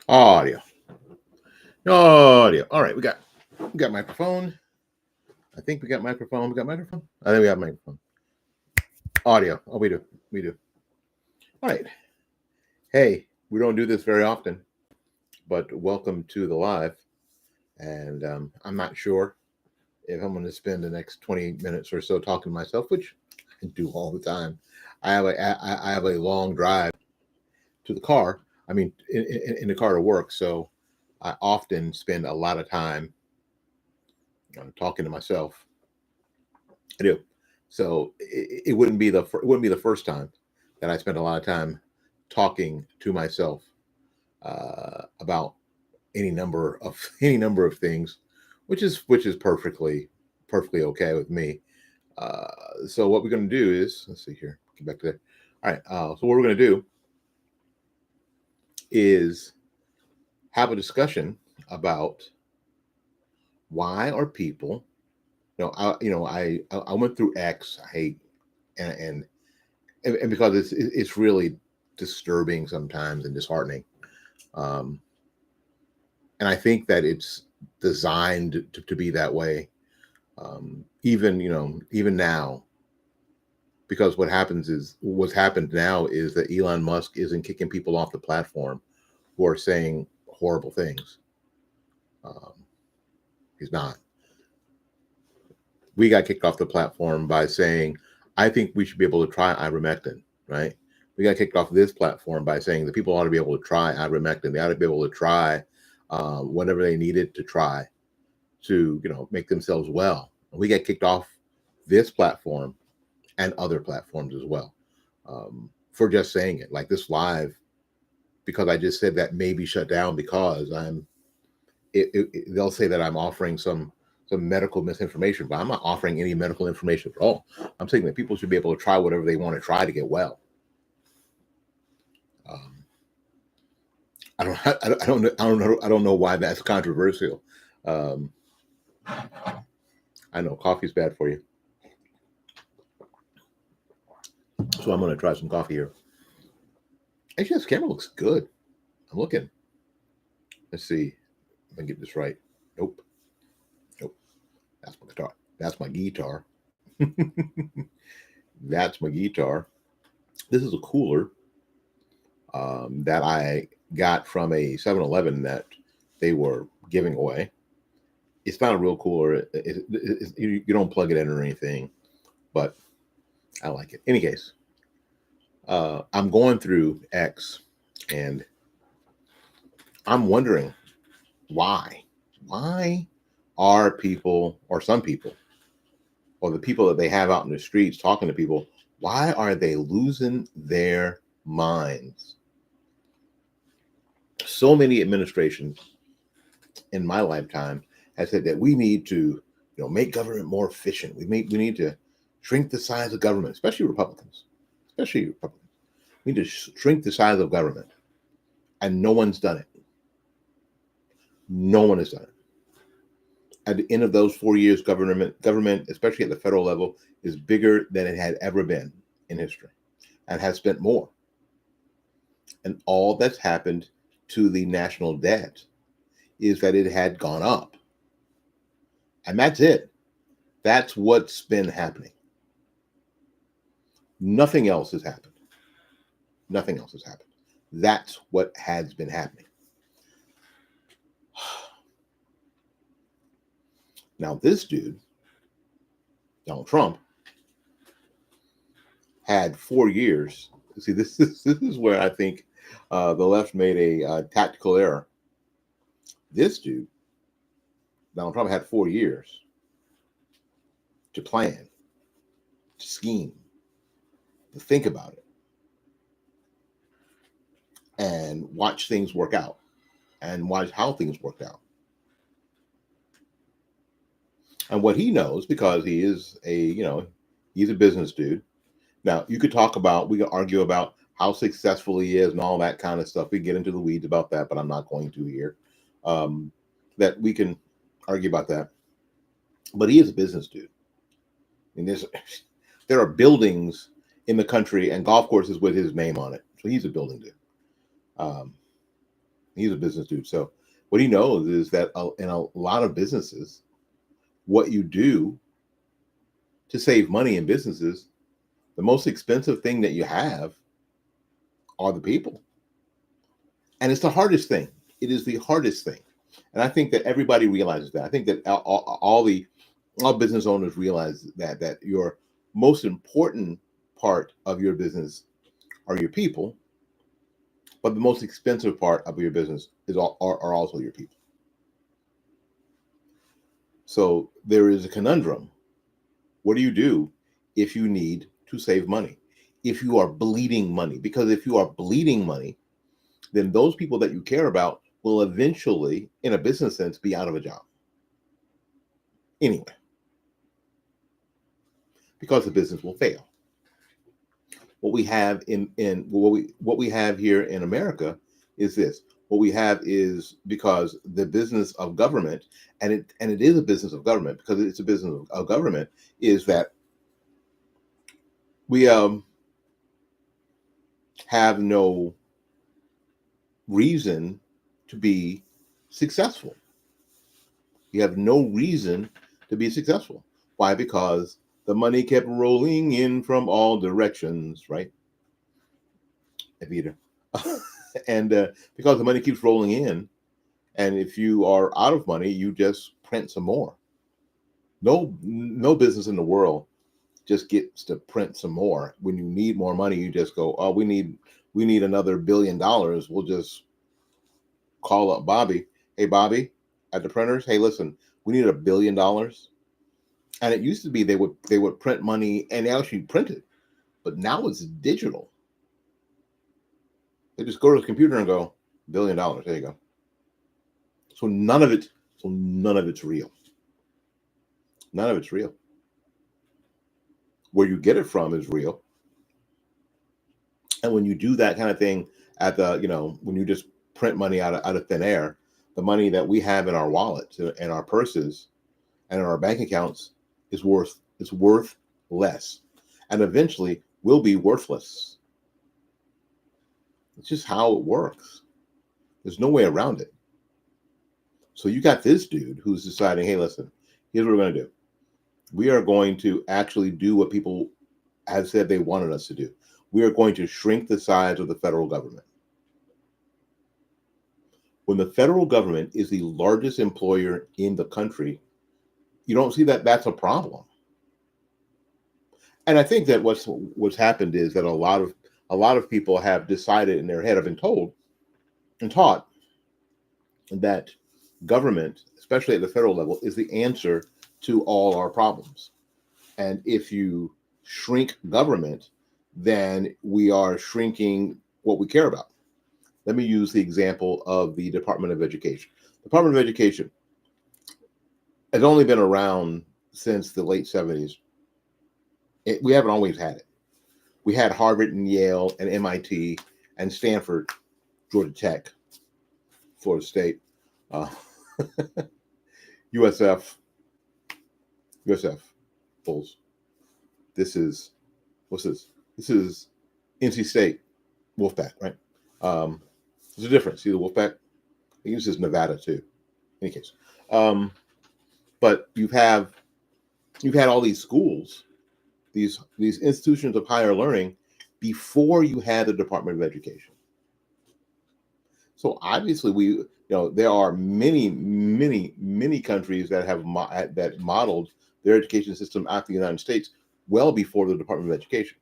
Audio. Audio. All right, we got microphone. I think we got microphone. We got microphone. I think we have microphone. Audio. Oh, we do. We do. All right. Hey, we don't do this very often, but welcome to the live. And I'm not sure if I'm going to spend the next 20 minutes or so talking to myself, which I do all the time. I have a long drive to the car. I mean, in the car to work. So I often spend a lot of time talking to myself. I do. So it wouldn't be the first time that I spent a lot of time talking to myself about any number of things, which is perfectly okay with me. Uh, so what we're going to do is, let's see here, get back to there. All right. So what we're going to do is have a discussion about why are people, I went through X, I hate, and and because it's really disturbing sometimes and disheartening. Um, and I think that it's designed to be that way. Even now, because what's happened now is that Elon Musk isn't kicking people off the platform who are saying horrible things. Um, he's not. We got kicked off the platform by saying, I think we should be able to try ivermectin, right? We got kicked off this platform by saying that people ought to be able to try ivermectin. They ought to be able to try whatever they needed to try to, make themselves well. And we got kicked off this platform and other platforms as well for just saying it. Like this live, because I just said that may be shut down because they'll say that I'm offering some medical misinformation, but I'm not offering any medical information at all. I'm saying that people should be able to try whatever they want to try to get well. I don't know why that's controversial. I know coffee's bad for you, so I'm going to try some coffee here. Actually, this camera looks good. I'm looking. Let's see if I can get this right. Nope. That's my guitar. That's my guitar. That's my guitar. This is a cooler that I got from a 7-Eleven that they were giving away. It's not a real cooler. You don't plug it in or anything, but I like it. In any case, I'm going through X and I'm wondering why. Why are people, or some people, or the people that they have out in the streets talking to people, why are they losing their minds? So many administrations in my lifetime have said that we need to, make government more efficient. We need to shrink the size of government, especially Republicans. We need to shrink the size of government, and no one's done it. No one has done it. At the end of those 4 years, government, especially at the federal level, is bigger than it had ever been in history, and has spent more. And all that's happened to the national debt is that it had gone up. And that's it. That's what's been happening. Nothing else has happened. Nothing else has happened. That's what has been happening. Now, this dude, Donald Trump, had 4 years. See, this is where I think the left made a tactical error. This dude, Donald Trump, had 4 years to plan, to scheme, to think about it, and watch things work out, and watch how things worked out. And what he knows, because he is he's a business dude. Now, we could argue about how successful he is and all that kind of stuff. We get into the weeds about that, but I'm not going to here. That we can argue about that. But he is a business dude. I mean, there are buildings in the country and golf courses with his name on it. So he's a building dude. He's a business dude. So what he knows is that in a lot of businesses, what you do to save money in businesses, the most expensive thing that you have are the people. And it's the hardest thing. It is the hardest thing. And I think that everybody realizes that. I think that all business owners realize that your most important part of your business are your people, but the most expensive part of your business are also your people. So there is a conundrum. What do you do if you need to save money? If you are bleeding money? Because if you are bleeding money, then those people that you care about will eventually, in a business sense, be out of a job. Anyway, because the business will fail. What we have what we have here in America is this. What we have is, because the business of government, and it is a business of government because it's a business of government, is that we have no reason to be successful. You have no reason to be successful. Why? Because the money kept rolling in from all directions, right? Evita. And because the money keeps rolling in, and if you are out of money, you just print some more. No business in the world just gets to print some more. When you need more money, you just go, oh, we need another $1 billion. We'll just call up Bobby. Hey, Bobby, at the printers. Hey, listen, we need $1 billion. And it used to be they would print money, and they actually print it, but now it's digital. They just go to the computer and go, $1 billion. There you go. So none of it's real. None of it's real. Where you get it from is real. And when you do that kind of thing at the, when you just print money out of thin air, the money that we have in our wallets and our purses and in our bank accounts is worth less, and eventually will be worthless. It's just how it works. There's no way around it. So you got this dude who's deciding, hey, listen, here's what we're going to do. We are going to actually do what people have said they wanted us to do. We are going to shrink the size of the federal government. When the federal government is the largest employer in the country, you don't see that that's a problem. And I think that what's happened is that a lot of people have decided in their head, have been told and taught that government, especially at the federal level, is the answer to all our problems. And if you shrink government, then we are shrinking what we care about. Let me use the example of the Department of Education. Department of Education has only been around since the late 70s. We haven't always had it. We had Harvard and Yale and MIT and Stanford, Georgia Tech, Florida State, USF, Bulls. This is, what's this? This is NC State, Wolfpack, right? There's a difference. See the Wolfpack? I think this is Nevada too. In any case, but you've had all these schools, these institutions of higher learning, before you had the Department of Education. So obviously, there are many countries that have that modeled their education system after the United States well before the Department of Education.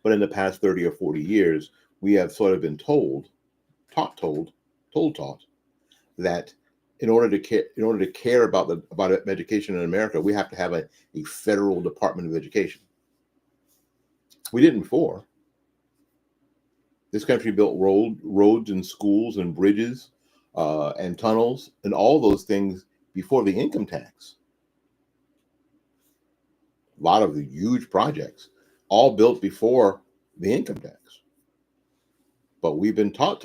But in the past 30 or 40 years, we have sort of been taught that in order to care about education in America, we have to have a federal Department of Education. We didn't before. This country built roads and schools and bridges and tunnels and all those things before the income tax. A lot of the huge projects all built before the income tax. But we've been taught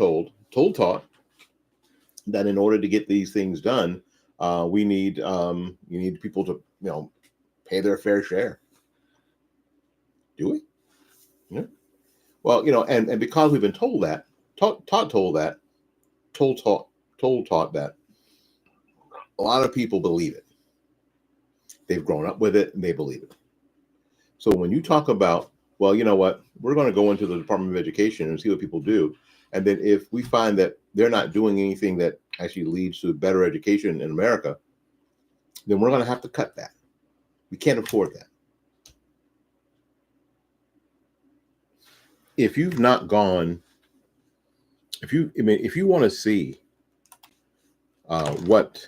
that in order to get these things done, you need people to pay their fair share. Do we? Yeah. Well, and because we've been told that, taught that a lot of people believe it. They've grown up with it and they believe it. So when you talk about, well, you know what, we're going to go into the Department of Education and see what people do. And then if we find that they're not doing anything that actually leads to better education in America, then we're going to have to cut that. We can't afford that. If you've not gone, if you want to see what,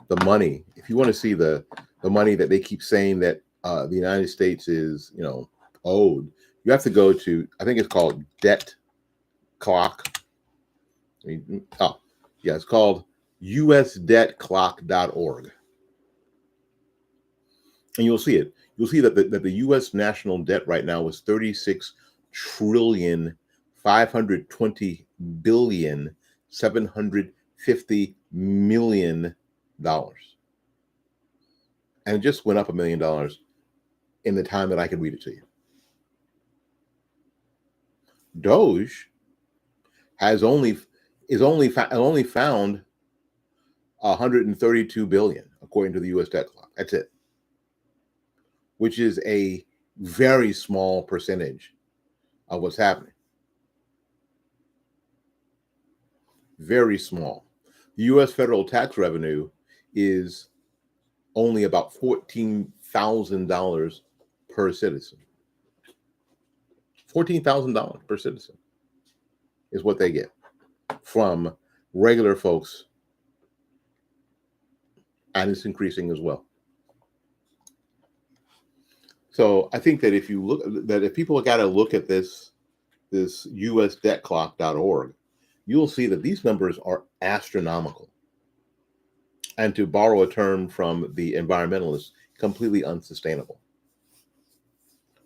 the money, if you want to see the money that they keep saying that the United States is, owed, you have to go to, I think it's called Debt Clock. It's called usdebtclock.org. And you'll see it. You'll see that the U.S. national debt right now is $36,520,750,000,000. And it just went up $1 million in the time that I could read it to you. DOGE has only found 132 billion according to the U.S. debt clock. That's it, which is a very small percentage of what's happening. Very small. The U.S. federal tax revenue is only about $14,000 per citizen. $14,000 per citizen is what they get from regular folks, and it's increasing as well. So I think that if people got to look at this usdebtclock.org, you'll see that these numbers are astronomical. And to borrow a term from the environmentalists, completely unsustainable.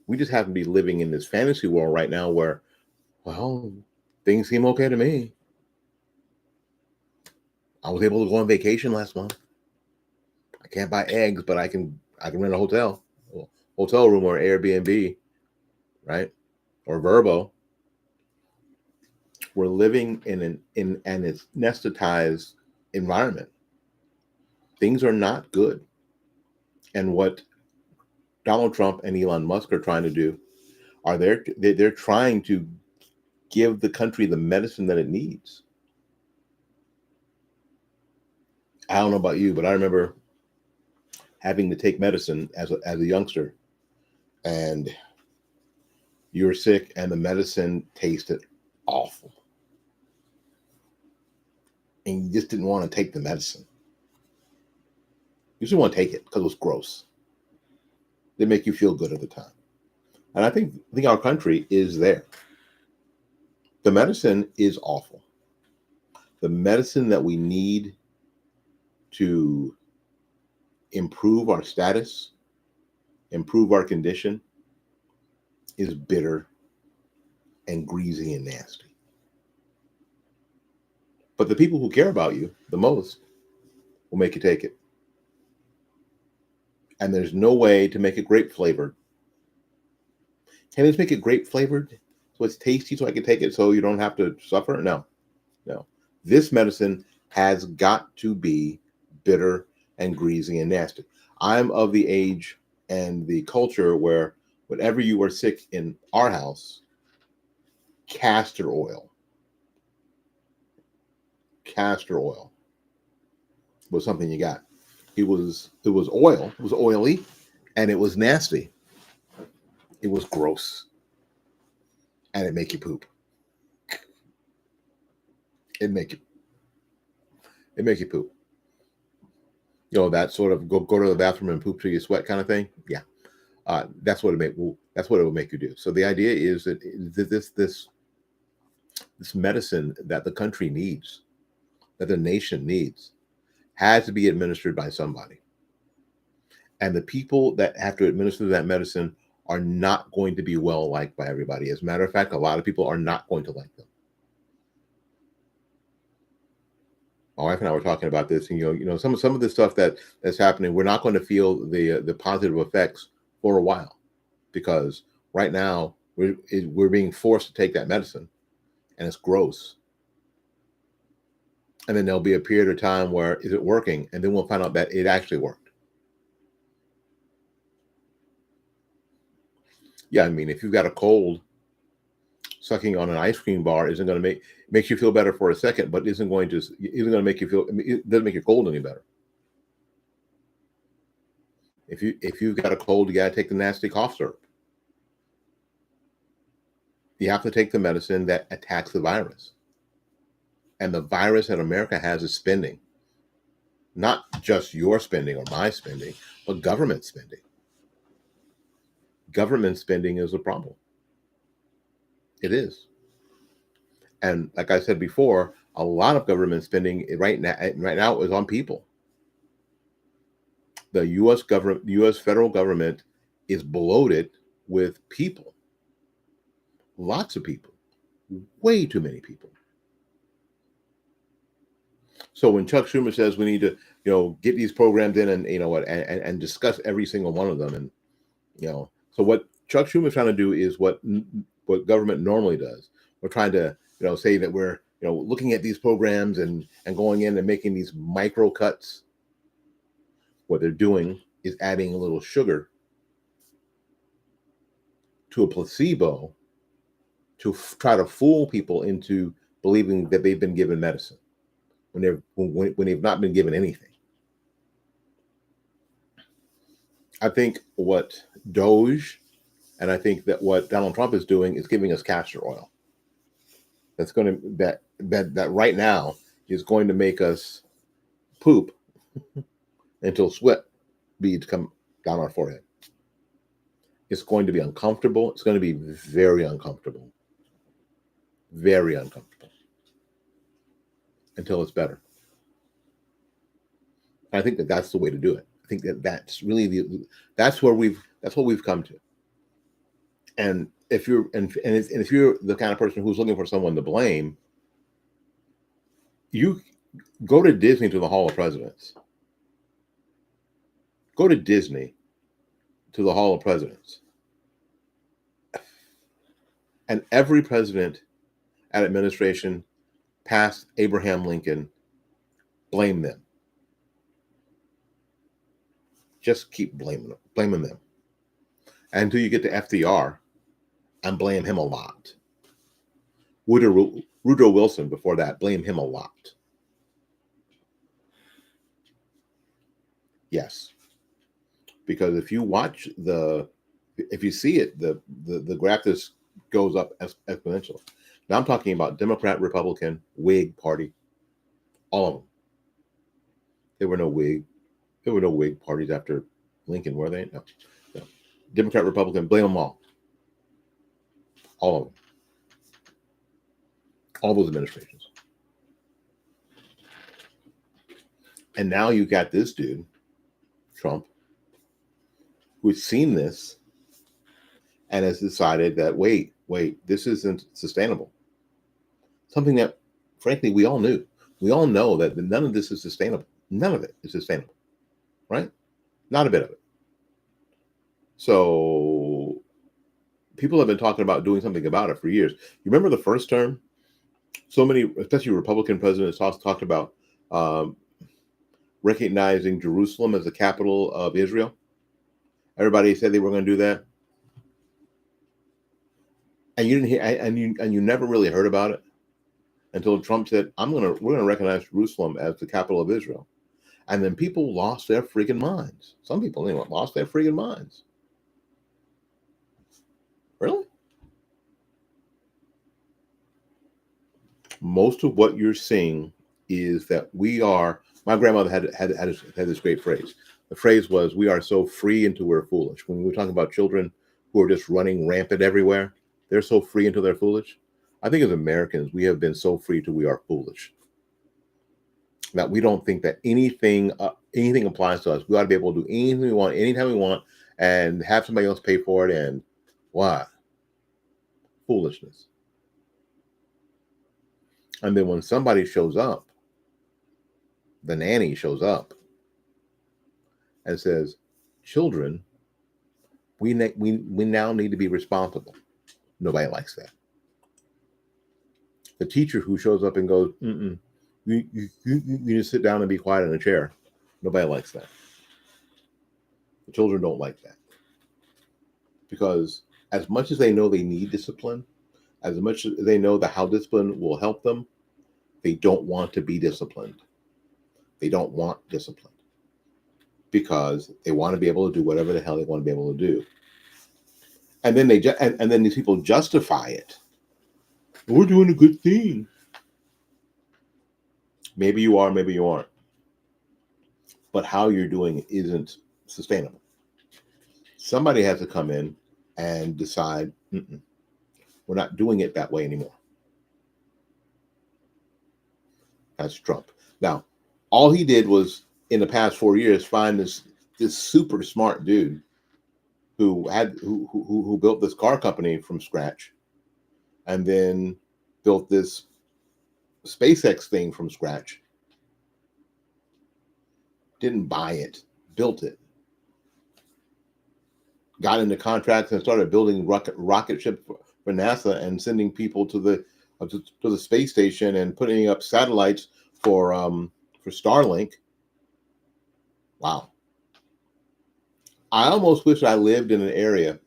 We just happen to be living in this fantasy world right now where, well, things seem okay to me. I was able to go on vacation last month. I can't buy eggs, but I can rent a hotel room or Airbnb, right? Or Verbo. We're living in an anesthetized environment. Things are not good. And what Donald Trump and Elon Musk are trying to do are they're trying to give the country the medicine that it needs. I don't know about you, but I remember having to take medicine as a youngster, and you were sick and the medicine tasted awful. And you just didn't want to take the medicine. You just didn't want to take it because it was gross. They make you feel good at the time. And I think our country is there. The medicine is awful. The medicine that we need to improve our status, improve our condition, is bitter and greasy and nasty. But the people who care about you the most will make you take it. And there's no way to make it grape flavored. Can they just make it grape flavored so it's tasty so I can take it so you don't have to suffer? No. This medicine has got to be bitter and greasy and nasty. I'm of the age and the culture where whenever you were sick in our house, castor oil was something you got. It was oil. It was oily, and it was nasty. It was gross, and it make you poop. It make you poop. That sort of go to the bathroom and poop till you sweat kind of thing. Yeah, that's what it will make you do. So the idea is that this medicine that the country needs, that the nation needs, has to be administered by somebody. And the people that have to administer that medicine are not going to be well liked by everybody. As a matter of fact, a lot of people are not going to like them. My wife and I were talking about this, and some of the stuff that's happening, we're not going to feel the positive effects for a while, because right now we're being forced to take that medicine, and it's gross. And then there'll be a period of time where is it working? And then we'll find out that it actually worked. Yeah, I mean, if you've got a cold, sucking on an ice cream bar isn't going to makes you feel better for a second, but isn't going to make you feel. It doesn't make your cold any better. If you've got a cold, you got to take the nasty cough syrup. You have to take the medicine that attacks the virus. And the virus that America has is spending. Not just your spending or my spending, but government spending. Government spending is a problem. It is. And like I said before, a lot of government spending right now is on people. The U.S. government, the U.S. federal government is bloated with people. Lots of people. Way too many people. So when Chuck Schumer says we need to, get these programs in and and discuss every single one of them, and so what Chuck Schumer is trying to do is what government normally does. We're trying to say that we're looking at these programs and going in and making these micro cuts. What they're doing is adding a little sugar to a placebo to try to fool people into believing that they've been given medicine when they've not been given anything. I think what DOGE and I think that what Donald Trump is doing is giving us castor oil. That's going to that right now is going to make us poop until sweat beads come down our forehead. It's going to be uncomfortable. It's going to be very uncomfortable. Very uncomfortable. Until it's better. I think that that's the way to do it. I think that that's really that's what we've come to. And if you're if you're the kind of person who's looking for someone to blame, you go to Disney to the Hall of Presidents. Go to Disney to the Hall of Presidents. And every president and administration past Abraham Lincoln, blame them. Just keep blaming them. Until you get to FDR, and blame him a lot. Woodrow Wilson before that, blame him a lot. Yes. Because if you see it, the graph just goes up exponentially. Now I'm talking about Democrat, Republican, Whig party, all of them. There were no Whig parties after Lincoln, were they? No. Democrat, Republican, blame them all. All of them. All those administrations. And now you got this dude, Trump, who's seen this and has decided that, wait, this isn't sustainable. Something that, frankly, we all knew. We all know that none of this is sustainable. None of it is sustainable, right? Not a bit of it. So people have been talking about doing something about it for years. You remember the first term? So many, especially Republican presidents, talked about recognizing Jerusalem as the capital of Israel. Everybody said they were going to do that, and you didn't hear, and you never really heard about it until Trump said, we're going to recognize Jerusalem as the capital of Israel. And then people lost their freaking minds. Some people anyway lost their freaking minds. Really? Most of what you're seeing is that my grandmother had this great phrase. The phrase was, we are so free until we're foolish. When we were talking about children who are just running rampant everywhere, they're so free until they're foolish. I think as Americans, we have been so free till we are foolish. That we don't think that anything applies to us. We ought to be able to do anything we want, anytime we want, and have somebody else pay for it. And why? Foolishness. And then when somebody shows up, the nanny shows up and says, children, we now need to be responsible. Nobody likes that. The teacher who shows up and goes, you just sit down and be quiet in a chair. Nobody likes that. The children don't like that. Because as much as they know they need discipline, as much as they know that how discipline will help them, they don't want to be disciplined. They don't want discipline because they want to be able to do whatever the hell they want to be able to do. And then and then these people justify it. We're doing a good thing. Maybe you are, maybe you aren't. But how you're doing it isn't sustainable. Somebody has to come in and decide, we're not doing it that way anymore. That's Trump. Now, all he did was, in the past 4 years, find this super smart dude who built this car company from scratch, and then built this SpaceX thing from scratch. Didn't buy it, built it. Got into contracts and started building rocket ship for NASA and sending people to the space station and putting up satellites for Starlink. Wow. I almost wish I lived in an area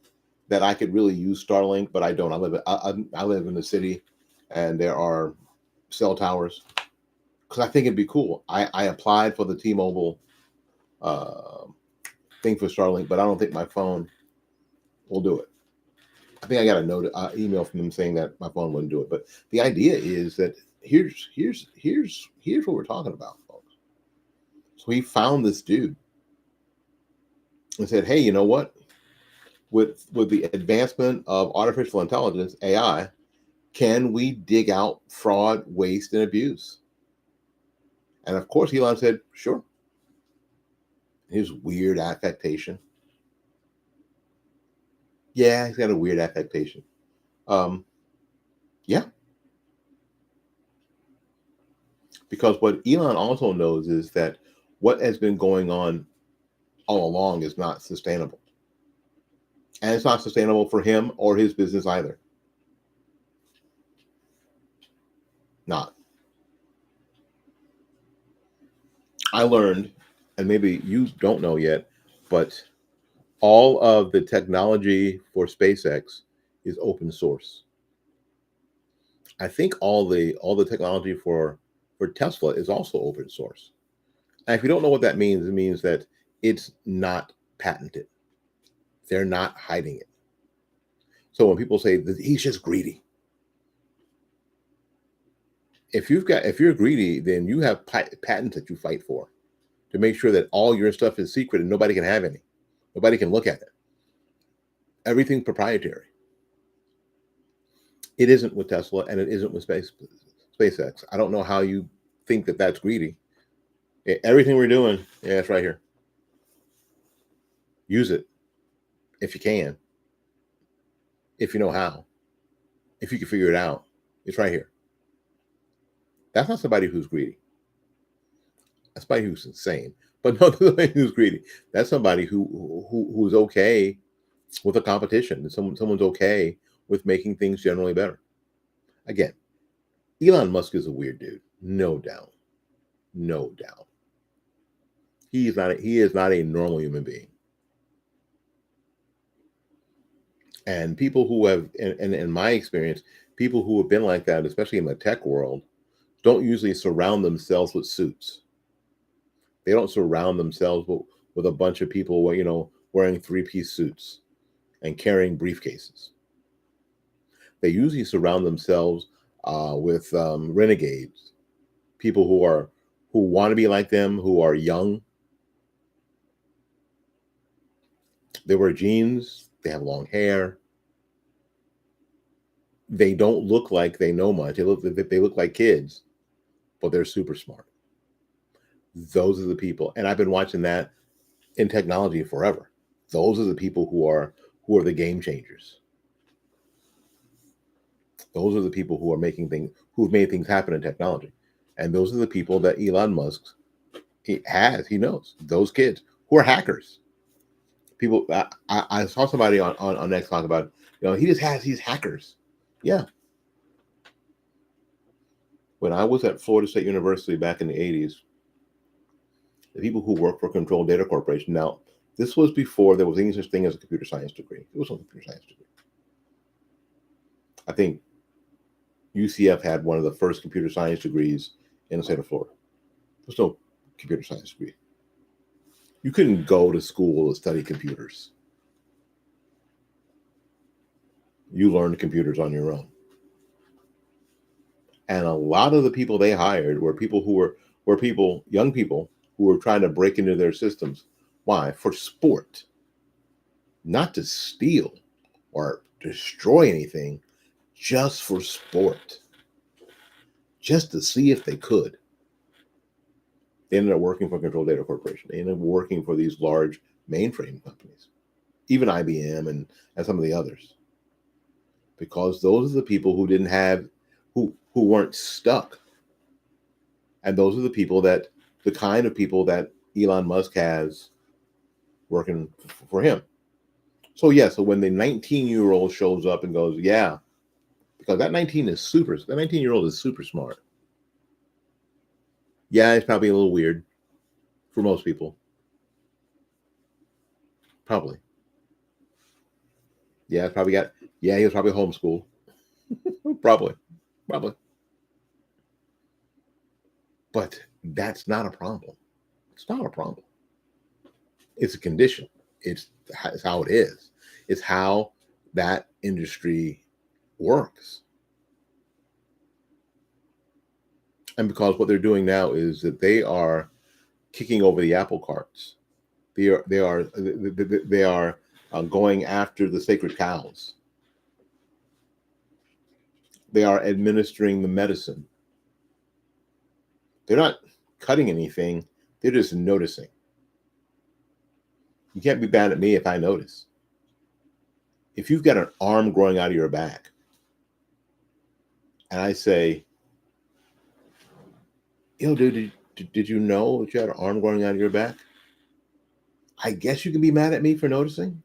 that I could really use Starlink, but I don't. I live in the city, and there are cell towers because I think it'd be cool. I applied for the T-Mobile thing for Starlink, but I don't think my phone will do it. I think I got a email from them saying that my phone wouldn't do it. But the idea is that here's what we're talking about, folks. So he found this dude and said, "Hey, you know what? With the advancement of artificial intelligence, AI, can we dig out fraud, waste, and abuse?" And of course, Elon said, "Sure." His weird affectation. Yeah, he's got a weird affectation. Yeah. Because what Elon also knows is that what has been going on all along is not sustainable. And it's not sustainable for him or his business either. Not. I learned, and maybe you don't know yet, but all of the technology for SpaceX is open source. I think all the technology for Tesla is also open source. And if you don't know what that means, it means that it's not patented. They're not hiding it. So when people say that he's just greedy, if you're greedy, then you have patents that you fight for to make sure that all your stuff is secret and nobody can have any. Nobody can look at it. Everything's proprietary. It isn't with Tesla, and it isn't with SpaceX. I don't know how you think that that's greedy. Everything we're doing, yeah, it's right here. Use it if you can, if you know how, if you can figure it out. It's right here. That's not somebody who's greedy. That's somebody who's insane. But no, somebody who's greedy. That's somebody who's okay with a competition. Someone's okay with making things generally better. Again, Elon Musk is a weird dude, no doubt. No doubt. He is not a normal human being. And people who have, in my experience, people who have been like that, especially in the tech world, don't usually surround themselves with suits. They don't surround themselves with a bunch of people, wearing 3-piece suits and carrying briefcases. They usually surround themselves with renegades, people who want to be like them, who are young. They wear jeans. They have long hair. They don't look like they know much. They look like kids, but they're super smart. Those are the people, and I've been watching that in technology forever. Those are the people who are the game changers. Those are the people who've made things happen in technology, and those are the people that Elon Musk he knows those kids who are hackers. People, I saw somebody on X talk about, he just has these hackers. Yeah. When I was at Florida State University back in the 80s, the people who worked for Control Data Corporation, now, this was before there was any such thing as a computer science degree. It was a computer science degree. I think UCF had one of the first computer science degrees in the state of Florida. There's no computer science degree. You couldn't go to school to study computers. You learned computers on your own. And a lot of the people they hired were young people who were trying to break into their systems. Why? For sport. Not to steal or destroy anything, just for sport. Just to see if they could. They ended up working for Control Data Corporation. They ended up working for these large mainframe companies, even IBM and some of the others. Because those are the people who didn't have, who weren't stuck. And those are the kind of people that Elon Musk has working for him. So so when the 19-year-old shows up and goes, yeah, because that 19-year-old is super smart. Yeah, it's probably a little weird for most people. Probably. Yeah, he was probably homeschooled. Probably. But that's not a problem. It's not a problem. It's a condition. It's how it is. It's how that industry works. And because what they're doing now is that they are kicking over the apple carts. They are going after the sacred cows. They are administering the medicine. They're not cutting anything. They're just noticing. You can't be mad at me if I notice. If you've got an arm growing out of your back, and I say, dude, did you know that you had an arm growing out of your back? I guess you can be mad at me for noticing,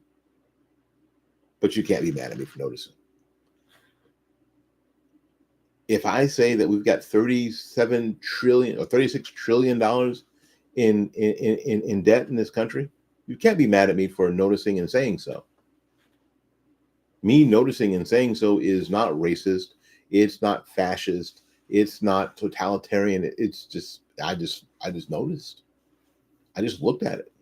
but you can't be mad at me for noticing. If I say that we've got $37 trillion or $36 trillion in debt in this country, you can't be mad at me for noticing and saying so. Me noticing and saying so is not racist. It's not fascist. It's not totalitarian. It's just I just noticed. I just looked at it.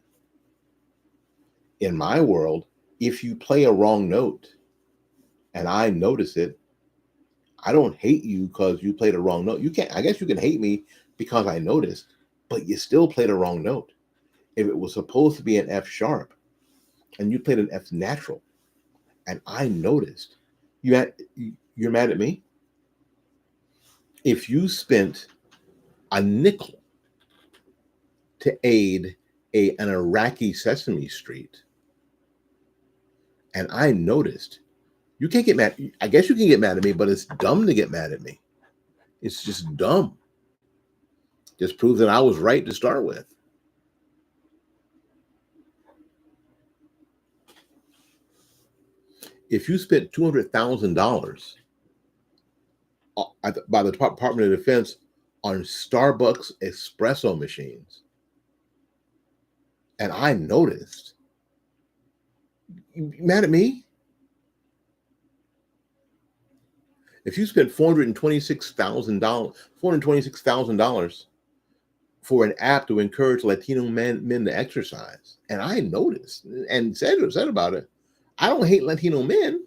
In my world, if you play a wrong note and I notice it, I don't hate you because you played a wrong note. I guess you can hate me because I noticed, but you still played a wrong note. If it was supposed to be an F sharp and you played an F natural and I noticed, you're mad at me? If you spent a nickel to aid an Iraqi Sesame Street and I noticed, you can't get mad. I guess you can get mad at me, but it's dumb to get mad at me. It's just dumb. Just proves that I was right to start with. If you spent $200,000 by the Department of Defense on Starbucks espresso machines, and I noticed, you mad at me? If you spent $426,000 for an app to encourage Latino men to exercise, and I noticed and said about it, I don't hate Latino men.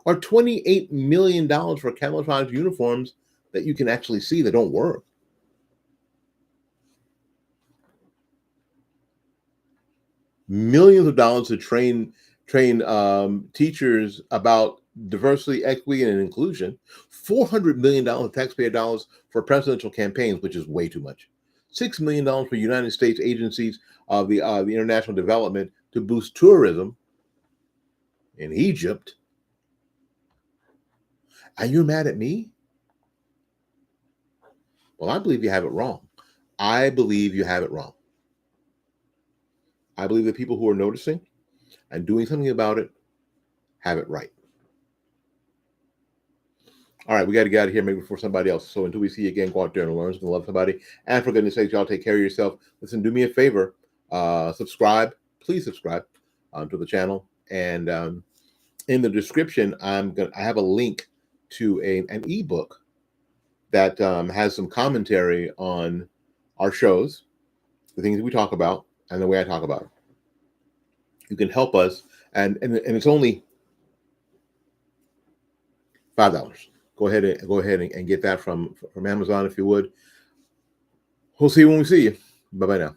Or $28 million for camouflage uniforms that you can actually see that don't work. Millions of dollars to train teachers about diversity, equity, and inclusion. $400 million taxpayer dollars for presidential campaigns, which is way too much. $6 million for United States agencies of the international development to boost tourism in Egypt. And you're mad at me? Well, I believe you have it wrong. I believe you have it wrong. I believe the people who are noticing and doing something about it have it right. All right, we got to get out of here maybe before somebody else. So until we see you again, go out there and learn and love somebody. And for goodness sakes, y'all take care of yourself. Listen, do me a favor. Subscribe. Please subscribe to the channel. And in the description, I have a link to an ebook that has some commentary on our shows, the things that we talk about, and the way I talk about it. You can help us, and it's only $5. Go ahead and get that from Amazon if you would. We'll see you when we see you. Bye bye now.